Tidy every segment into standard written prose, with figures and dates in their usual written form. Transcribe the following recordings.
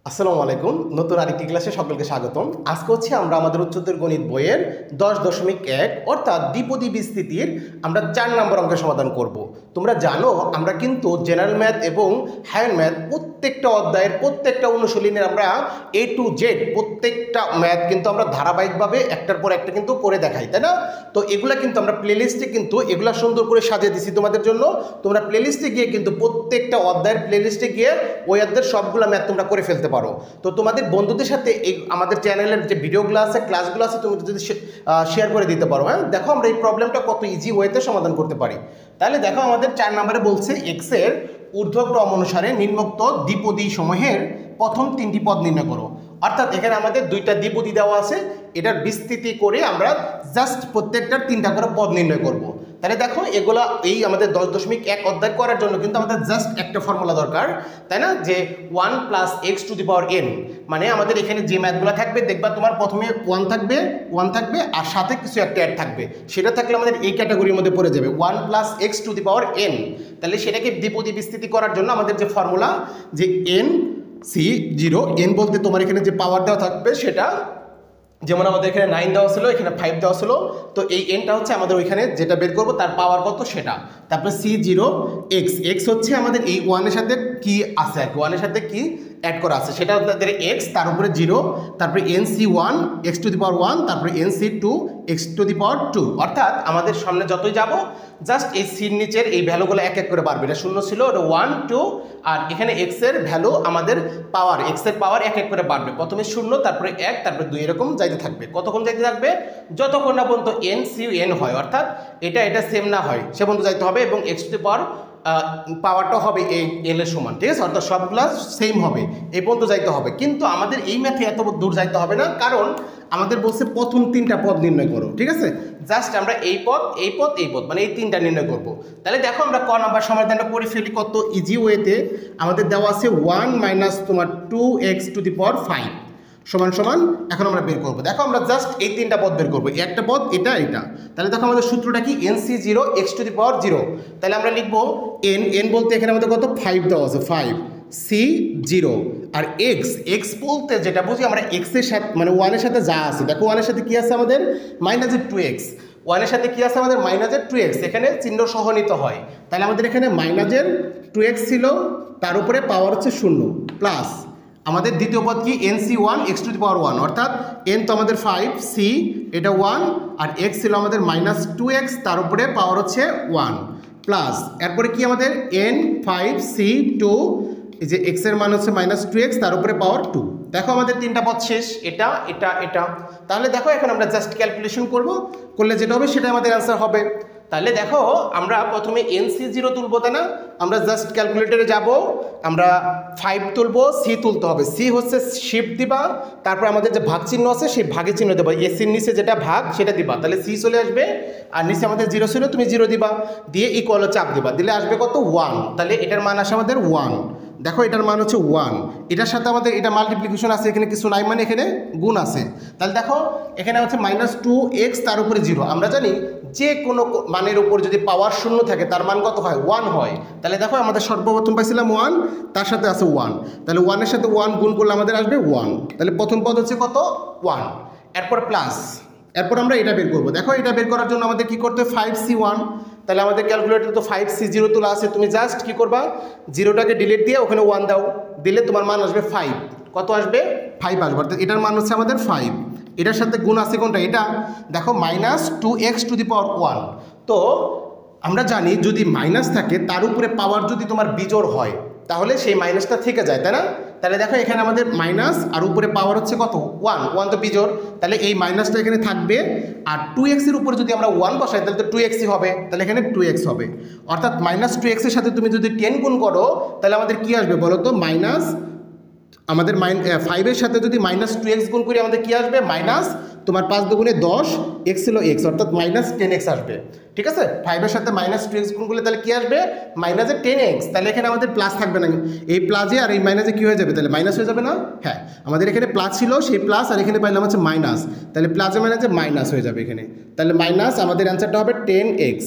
আসসালামু আলাইকুম। নতুন আরেকটি ক্লাসে সকলকে স্বাগতম। আজকে হচ্ছে আমরা আমাদের উচ্চতর গণিত বইয়ের 10.1 অর্থাৎ দ্বিপদী বিস্তৃতির আমরা 4 নম্বর অঙ্কের সমাধান করব। তোমরা জানো আমরা কিন্তু জেনারেল ম্যাথ এবং হায়ার ম্যাথ প্রত্যেকটা অধ্যায়ের প্রত্যেকটা অনুশীলনের আমরা A to Z প্রত্যেকটা ম্যাথ কিন্তু আমরা ধারাবাহিকভাবে একটার পর একটা কিন্তু করে দেখাই, তাই না? তো এগুলা কিন্তু আমরা প্লেলিস্টে কিন্তু এগুলা সুন্দর করে সাজিয়ে দিছি তোমাদের জন্য। তোমরা প্লেলিস্টে গিয়ে কিন্তু প্রত্যেকটা অধ্যায়ের প্লেলিস্টে গিয়ে ওই অধ্যায়ের সবগুলা ম্যাথ তোমরা করে ফেলতে পারো। তো তোমাদের বন্ধুদের সাথে এই আমাদের চ্যানেলের যে ভিডিওগুলো আছে, ক্লাসগুলো আছে, তুমি যদি শেয়ার করে দিতে পারো। হ্যাঁ, দেখো আমরা এই প্রবলেমটা কত ইজি ওয়েতে সমাধান করতে পারি। তাহলে দেখো আমাদের 4 নম্বরে বলছে এক্স এর ঊর্ধ্বক্রম অনুসারে নিম্নোক্ত দ্বিপদী সমূহের প্রথম 3টি পদ নির্ণয় করো। অর্থাৎ এখানে আমাদের 2টা দ্বিপদী দেওয়া আছে, এটার বিস্তৃতি করে আমরা জাস্ট প্রত্যেকটার 3টা করে পদ নির্ণয় করব। তাহলে দেখো এগুলা এই আমাদের 10.1 অধ্যায় করার জন্য কিন্তু আমাদের জাস্ট একটা ফর্মুলা দরকার, তাই না? যে 1 + x⁴n, মানে আমাদের এখানে যে ম্যাথগুলো থাকবে দেখবা তোমার প্রথমে 1 থাকবে আর সাথে কিছু একটা অ্যাড থাকবে, সেটা থাকলে আমাদের এই ক্যাটাগরির মধ্যে পড়ে যাবে 1 + x⁴n। তাহলে সেটাকে দ্বিপদী বিস্তৃতি করার জন্য আমাদের যে ফর্মুলা যে n/0, n বলতে তোমার এখানে যে পাওয়ার দেওয়া থাকবে সেটা, যেমন আমাদের এখানে 9 দেওয়া ছিল, এখানে 5 দেওয়া ছিল, তো এই এনটা হচ্ছে আমাদের ওইখানে যেটা বের করবো তার পাওয়ার কত সেটা। তারপরে c0x, x হচ্ছে আমাদের এই 1 এর সাথে কি আছে আর কি, 1 এর সাথে কি অ্যাড করা আছে সেটা আমাদের x, তার উপরে 0, তারপরে nc1 x⁴1, তারপরে nc2 x⁴2। অর্থাৎ আমাদের সামনে যতই যাব জাস্ট এই সির নিচের এই ভ্যালুগুলো এক এক করে বাড়বে। এটা 0 ছিল, ওটা 1 2, আর এখানে x এর ভ্যালু আমাদের পাওয়ার, x এর পাওয়ার এক এক করে বাড়বে। প্রথমে 0, তারপরে 1, তারপরে 2, এরকম যাইতে থাকবে। কতক্ষণ যাইতে থাকবে? যতক্ষণ না পর্যন্ত nc(n) হয়, অর্থাৎ এটা সেম না হয় সে পর্যন্ত যাইতে হবে, এবং পাওয়ারটা হবে এই এল এর সমান, ঠিক আছে? অর্থাৎ সবগুলা সেম হবে, এই পর্যন্ত যাইতে হবে। কিন্তু আমাদের এই ম্যাথে এত দূর যাইতে হবে না, কারণ আমাদের বলছে প্রথম 3টা পদ নির্ণয় করো, ঠিক আছে? জাস্ট আমরা এই পদ মানে এই 3টা নির্ণয় করব। তাহলে দেখো আমরা ক নাম্বার সমাধানটা করে ফেলি কত ইজি ওয়েতে। আমাদের দেওয়া আছে 1 - তোমার 2x⁵ সমান সমান, এখন আমরা বের করবো। দেখো আমরা জাস্ট এই 3টা পদ বের করবো, একটা পদ এটা। তাহলে দেখো আমাদের সূত্রটা কি, nc0 x⁴0। তাহলে আমরা লিখবো n বলতে এখানে আমাদের কত 5 দেওয়া আছে, 5 c0, আর x বলতে যেটা বুঝি আমরা x এর সাথে মানে 1 এর সাথে যা আছে, দেখো 1 এর সাথে কি আছে আমাদের -2x, 1 এর সাথে কি আছে আমাদের -2x, এখানে চিহ্ন সহ নিতে হয়। তাহলে আমাদের এখানে -2x ছিল, তার উপরে পাওয়ার হচ্ছে 0, প্লাস আমাদের দ্বিতীয় পদ কি nc1 x⁴1, অর্থাৎ n তো আমাদের 5, c এটা 1, আর x ছিল আমাদের -2x, তার উপরে পাওয়ার হচ্ছে 1, প্লাস এরপরে কি আমাদের n5c2, এই যে x এর মান হচ্ছে -2x, তার উপরে পাওয়ার 2। দেখো আমাদের 3টা পদ শেষ, এটা। তাহলে দেখো এখন আমরা জাস্ট ক্যালকুলেশন করলে যেটা হবে সেটা আমাদের অ্যান্সার হবে। তাহলে দেখো আমরা প্রথমে nc0 তুলবো, তাই না? আমরা জাস্ট ক্যালকুলেটরে যাব, আমরা 5 তুলবো, c তুলতে হবে। c হচ্ছে শিফট দিবা, তারপর আমাদের যে ভাগ চিহ্ন আছে সেই ভাগের চিহ্ন দেবা, এসির নিচে যেটা ভাগ সেটা দিবা, তাহলে c চলে আসবে। আর নিচে আমাদের 0 ছিল, তুমি 0 দিবা, দিয়ে ইকুয়াল চাপ দিবা, দিলে আসবে কত 1। তাহলে এটার মান আসে আমাদের 1। দেখো এটার মান হচ্ছে 1, এটার সাথে আমাদের এটা মাল্টিপ্লিকেশন আছে, এখানে কিছু নাই, মানে এখানে গুণ আছে। তাহলে দেখো এখানে হচ্ছে -2x, তার উপরে 0। আমরা জানি যে কোনো মানের উপর যদি পাওয়ার 0 থাকে তার মান কত হয়, 1 হয়। তাহলে দেখো আমাদের সর্বপ্রথম পাইছিলাম 1, তার সাথে আছে 1, তাহলে 1 এর সাথে 1 গুণ করলে আমাদের আসবে 1। তাহলে প্রথম পদ হচ্ছে কত 1, এরপর প্লাস, এরপর আমরা এটা বের করবো। দেখো এটা বের করার জন্য আমাদের কি করতে, 5c1। তাহলে আমাদের ক্যালকুলেটরে তো 5c0 তোলা আছে, তুমি জাস্ট কি করবা, 0টাকে ডিলিট দিয়ে ওখানে 1 দাও, দিলে তোমার মান আসবে 5। কত আসবে, 5 আসবে, অর্থাৎ এটার মান হচ্ছে আমাদের 5। এটার সাথে গুণ আছে কোনটা, এটা। দেখো -2x⁴1। তো আমরা জানি যদি মাইনাস থাকে তার উপরে পাওয়ার যদি তোমার বিজোড় হয় তাহলে সেই মাইনাসটা থেকে যায়, তাই না? তাহলে দেখো এখানে আমাদের মাইনাস আর উপরে পাওয়ার হচ্ছে কত 1 তো বিজোড়, তাহলে এই মাইনাসটা এখানে থাকবে। আর 2x এর উপরে যদি আমরা 1 বসাই তাহলে তো 2xই হবে, তাহলে এখানে 2x হবে। অর্থাৎ -2x এর সাথে তুমি যদি 10 গুণ করো তাহলে আমাদের কি আসবে বলো তো, আমাদের 5 এর সাথে যদি -2x গুণ করি আমাদের কি আসবে, তোমার 5 দুগুণে 10, x ছিল x, অর্থাৎ -10x আসবে, ঠিক আছে? 5 এর সাথে -2x গুণ করলে তাহলে কি আসবে, -10x। তাহলে এখানে আমাদের প্লাস থাকবে না, এই প্লাসে আর এই মাইনাসে কি হয়ে যাবে, তাহলে মাইনাস হয়ে যাবে না? হ্যাঁ, আমাদের এখানে প্লাস ছিল, সেই প্লাস, আর এখানে পাইলাম হচ্ছে মাইনাস, তাহলে প্লাসে মাইনাসে মাইনাস হয়ে যাবে এখানে, তাহলে মাইনাস আমাদের অ্যান্সারটা হবে 10x।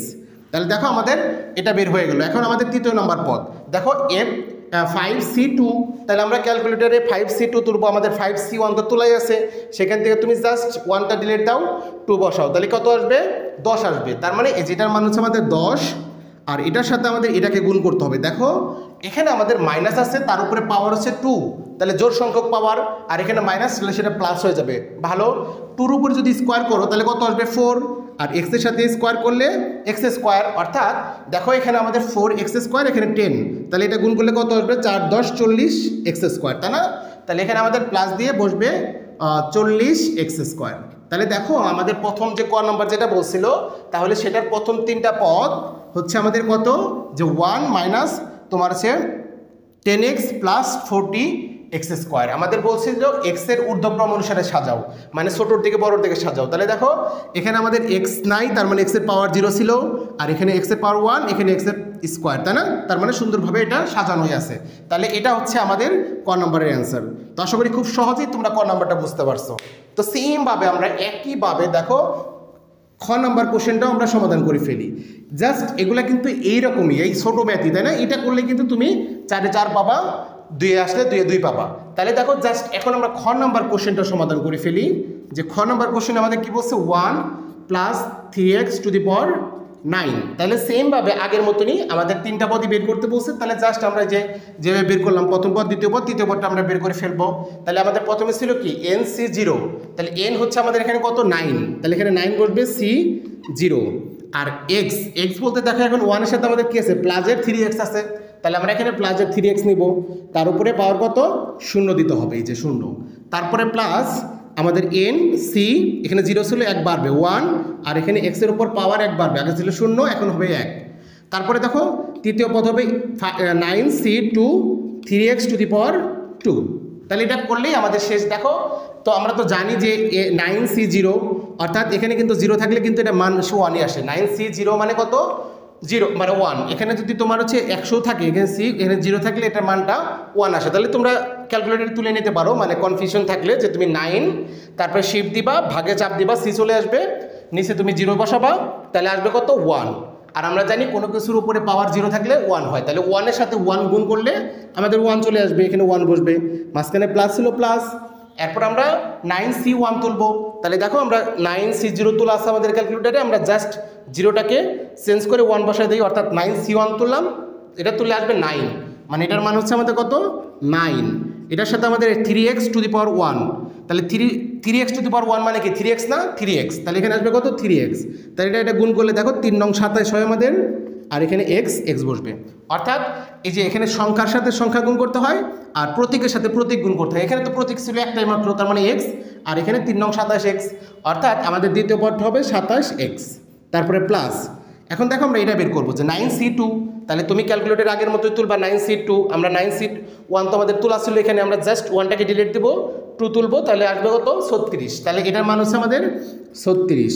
তাহলে দেখো আমাদের এটা বের হয়ে গেল। এখন আমাদের তৃতীয় নম্বর পদ, দেখো 5C2, তাহলে আমরা ক্যালকুলেটারে 5C2 তুলবো, আমাদের 5C1 তো তোলাই আছে, সেখান থেকে তুমি জাস্ট 1টা ডিলিট দাও, 2 বসাও, তাহলে কত আসবে? 10 আসবে। তার মানে যেটার মান হচ্ছে আমাদের 10, আর এটার সাথে আমাদের এটাকে গুণ করতে হবে। দেখো এখানে আমাদের মাইনাস আছে, তার উপরে পাওয়ার হচ্ছে 2, তাহলে জোড় সংখ্যক পাওয়ার, আর এখানে মাইনাস, তাহলে সেটা প্লাস হয়ে যাবে। ভালো, 2-র উপরে যদি স্কোয়ার করো তাহলে কত আসবে? 4, আর x এর সাথে স্কোয়ার করলে x স্কোয়ার, অর্থাৎ দেখো এখানে আমাদের 4x স্কোয়ার, এখানে 10, তাহলে এটা গুণ করলে কত আসবে? 4 × 10 = 40 x স্কোয়ার, তাই না? তাহলে এখানে আমাদের প্লাস দিয়ে বসবে 40 x স্কোয়ার। তাহলে দেখো আমাদের প্রথম যে ক নাম্বার যেটা বলছিল, তাহলে সেটার প্রথম 3টা পদ হচ্ছে আমাদের কত? যে 1 মাইনাস তোমার আছে 10x + 40x স্কোয়ার। আমাদের বলছিল x এর ঊর্ধ্বক্রম অনুসারে সাজাও, মানে ছোটোর দিকে বড়োর দিকে সাজাও। তাহলে দেখো এখানে আমাদের x নাই, তার মানে x এর পাওয়ার 0 ছিল, আর এখানে x এর পাওয়ার 1, এখানে x এর স্কোয়ার, তাই না? তার মানে সুন্দরভাবে এটা সাজানোই আছে। তাহলে এটা হচ্ছে আমাদের ক নম্বরের অ্যান্সার। তো আশা করি খুব সহজেই তোমরা ক নাম্বারটা বুঝতে পারছো। তো সেমভাবে আমরা একইভাবে দেখো খ নাম্বার কোশ্চেনটাও আমরা সমাধান করে ফেলি। জাস্ট এগুলা কিন্তু এইরকমই, এই ছোটো ম্যাথই, তাই না? এটা করলে কিন্তু তুমি 4-এ 4 পাবা, 2-এ আসলে 2-এ 2 পাবা। তাহলে দেখো জাস্ট এখন আমরা খ নাম্বার কোশ্চেনটা সমাধান করে ফেলি। যে খ নাম্বার কোশ্চেন আমাদের কি বলছে? 1 + 3x ⁴ 9। তাহলে সেমভাবে আগের মতনই আমাদের 3টা পদই বের করতে বলছে। তাহলে জাস্ট আমরা যেভাবে বের করলাম, প্রথম পদ, দ্বিতীয় পদ, তৃতীয় পদটা আমরা বের করে ফেলবো। তাহলে আমাদের প্রথমে ছিল কি? nc0, তাহলে n হচ্ছে আমাদের এখানে কত? 9, তাহলে এখানে 9 বসবে, c0, আর x বলতে দেখো এখন 1 এর সাথে আমাদের কি আছে? প্লাসের 3x আছে, তাহলে আমরা এখানে প্লাসের 3x নিব, তার উপরে পাওয়ার কত? 0 দিতে হবে, এই যে 0, তারপরে প্লাস আমাদের nc, এখানে 0 ছিল, 1 বাড়বে 1, আর এখানে x এর উপর পাওয়ার 1 বাড়বে, আগে ছিল 0, এখন হবে 1। তারপরে দেখো তৃতীয় পদ হবে 9c2 3x ⁴ 2। তাহলে এটা করলেই আমাদের শেষ। দেখো তো আমরা তো জানি যে 9c0, অর্থাৎ এখানে কিন্তু 0 থাকলে কিন্তু এটা মান 1ই আসে। 9c0 মানে কত? 0 মানে 1। এখানে যদি তোমার হচ্ছে 100 থাকে, এখানে c, এখানে 0 থাকলে এটার মানটা 1 আসে। তাহলে তোমরা ক্যালকুলেটর তুলে নিতে পারো, মানে কনফিউশন থাকলে, যে তুমি 9, তারপরে শিফট দিবা, ভাগে চাপ দিবা, c চলে আসবে, নিচে তুমি 0 বসাবা, তাহলে আসবে কত? 1। আর আমরা জানি কোনো কিছুর উপরে পাওয়ার 0 থাকলে 1 হয়, তাহলে 1 এর সাথে 1 গুণ করলে আমাদের 1 চলে আসবে, এখানে 1 বসবে, মাঝখানে প্লাস ছিল, প্লাস, এরপর আমরা 9c1 তুলবো। তাহলে দেখো আমরা 9c0 তোলা আছে আমাদের ক্যালকুলেটারে, আমরা জাস্ট 0টাকে চেঞ্জ করে 1 বসায় দিই, অর্থাৎ 9c1 তুললাম, এটা তুলে আসবে 9, মানে এটার মান হচ্ছে আমাদের কত? 9। এটার সাথে আমাদের 3x ⁴ 1, তাহলে 3x ⁴ 1 মানে কি? 3x না? 3x, তাহলে এখানে আসবে কত? 3x। তাহলে এটা গুণ করলে দেখো 3 নং 27 হয় আমাদের, আর এখানে x বসবে, অর্থাৎ এই যে এখানে সংখ্যার সাথে সংখ্যা গুণ করতে হয়, আর প্রতীকের সাথে প্রতীক গুণ করতে হয়। এখানে তো প্রতীক ছিল একটাই মাত্র, তার মানে x, আর এখানে 3 নং 27x, অর্থাৎ আমাদের দ্বিতীয় পদটা হবে 27x, তারপরে প্লাস। এখন দেখো আমরা এটা বের করবো যে 9c2, তাহলে তুমি ক্যালকুলেটর আগের মতোই তুলবা 9c2, আমরা 9c1 তো আমাদের তোলা ছিল, এখানে আমরা জাস্ট 1টাকে ডিলিট দেবো, 2 তুলবো, তাহলে আসবে কত? 36, তাহলে এটার মান হচ্ছে আমাদের 36।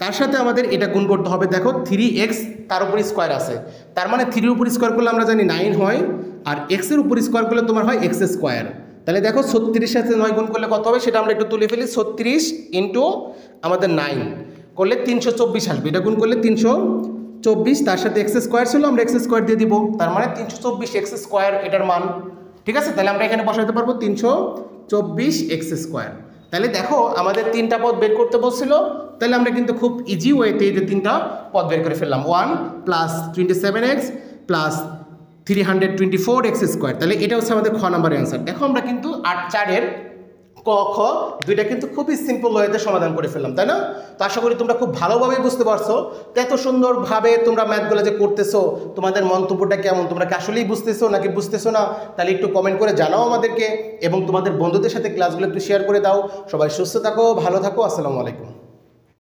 তার সাথে আমাদের এটা গুণ করতে হবে, দেখো 3x তার উপর স্কোয়ার আছে, তার মানে 3 এর উপর স্কোয়ার করলে আমরা জানি 9 হয়, আর x এর উপর স্কোয়ার করলে তোমার হয় x স্কোয়ার। তাহলে দেখো 36 সাথে 9 গুণ করলে কত হবে সেটা আমরা একটু তুলে ফেলি। 36 ইন্টু আমাদের 9 করলে 324 আসবে, এটা গুণ করলে 324, তার সাথে x স্কোয়ার ছিল, আমরা x স্কোয়ার দিয়ে দিব, তার মানে 324x স্কোয়ার এটার মান। ঠিক আছে, তাহলে আমরা এখানে বসাতে পারবো 324x স্কোয়ার। তাহলে দেখো আমাদের 3টা পদ বের করতে বলছিল, তাহলে আমরা কিন্তু খুব ইজি ওয়েতে এই যে 3টা পদ বের করে ফেললাম। 1 + 27x + 324x স্কোয়ার। তাহলে এটা হচ্ছে আমাদের খ নাম্বারের অ্যান্সার। দেখো আমরা কিন্তু 8-4-এর ক খ দুইটা কিন্তু খুবই সিম্পল ওয়েতে সমাধান করে ফেললাম, তাই না? তো আশা করি তোমরা খুব ভালোভাবে বুঝতে পারছো। তো এত সুন্দরভাবে তোমরা ম্যাথগুলো যে করতেছো, তোমাদের মন্তব্যটা কেমন? তোমরা কি আসলেই বুঝতেছো নাকি বুঝতেছো না? তাহলে একটু কমেন্ট করে জানাও আমাদেরকে, এবং তোমাদের বন্ধুদের সাথে ক্লাসগুলো একটু শেয়ার করে দাও। সবাই সুস্থ থাকো, ভালো থাকো, আসসালামু আলাইকুম।